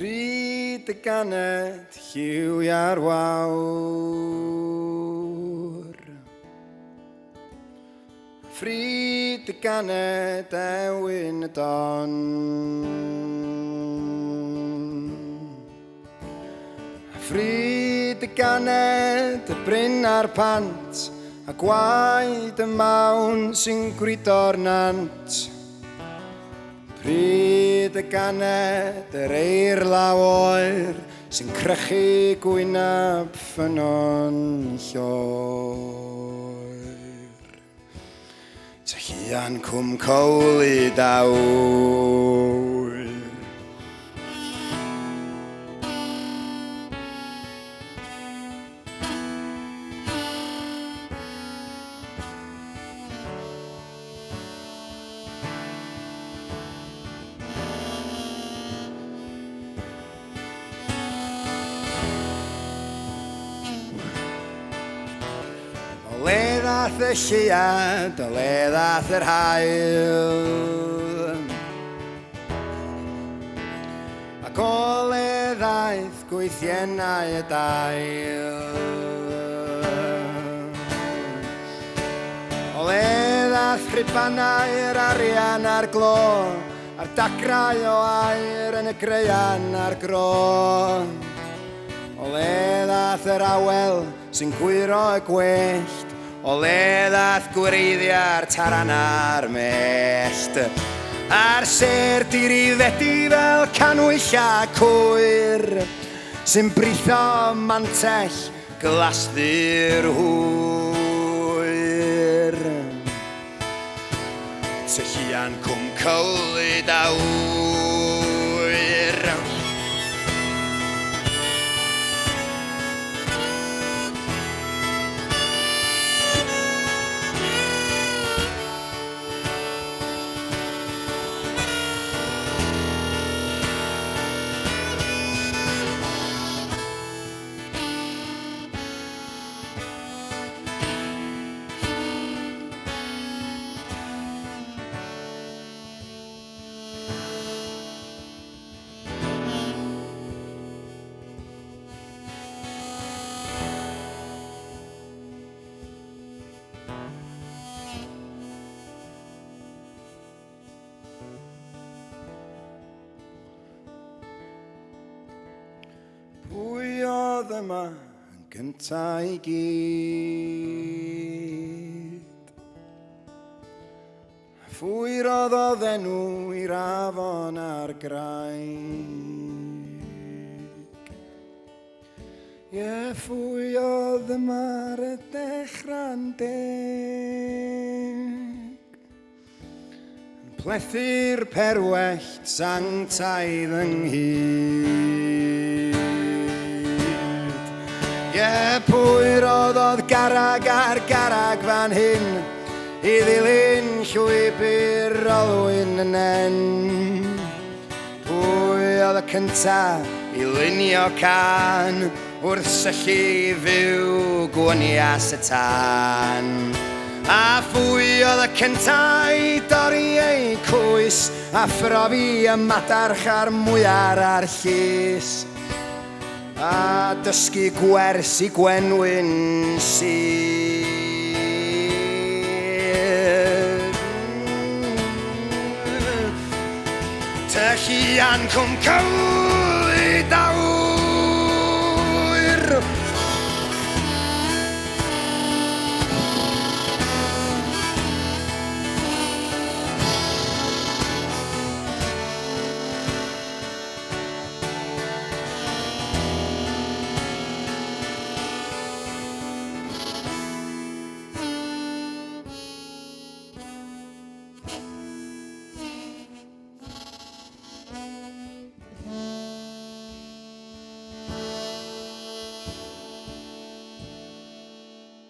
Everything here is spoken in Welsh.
Pryd y ganed lliwiau'r wawr. Pryd y ganed ewyn y don. Pryd y ganed y bryn a'r pant, a gwaed y mawn sy'n gwydo'r nant. Pryd y ganed yr eir law oer sy'n crychu gwynab ffynon lloer. Ta hian cwm cowl i dawr. Le ddath y lliad, o le ddath yr hael. Ac o le ddaeth gweithiennau y dail. O le ddath rhibanau'r arian a'r glo, a'r dagrau o air yn y greian a'r gro. O le ddath yr awel sy'n gwiro y gwellt, o le ddath gwreiddiau'r tarana'r mellt. A'r ser dirifedi fel canwylla cwyr, sy'n britho mantell glasddi'r hwyr. Ty hian cwm cowl i dawr. Pwy oedd yma yn gynta i gyd? Phwy roddodd enw i'r afon a'r graig? Phwy oedd yma ar y dechrau'n deg? Yn plethu'r perwellt sanctaidd ynghyd. Pwy roddodd garag ar garag fan hyn i ddilyn llwybr olwyn yn en? Pwy oedd y cynta i lunio can wrth syllu fyw gwanias y tân? A phwy oedd y cynta i dorri ei cwys a phrofi y madarch a'r mwyar a'r llys? A dysgu gwers i Gwenwyn sydd. Ty hian cwm cowl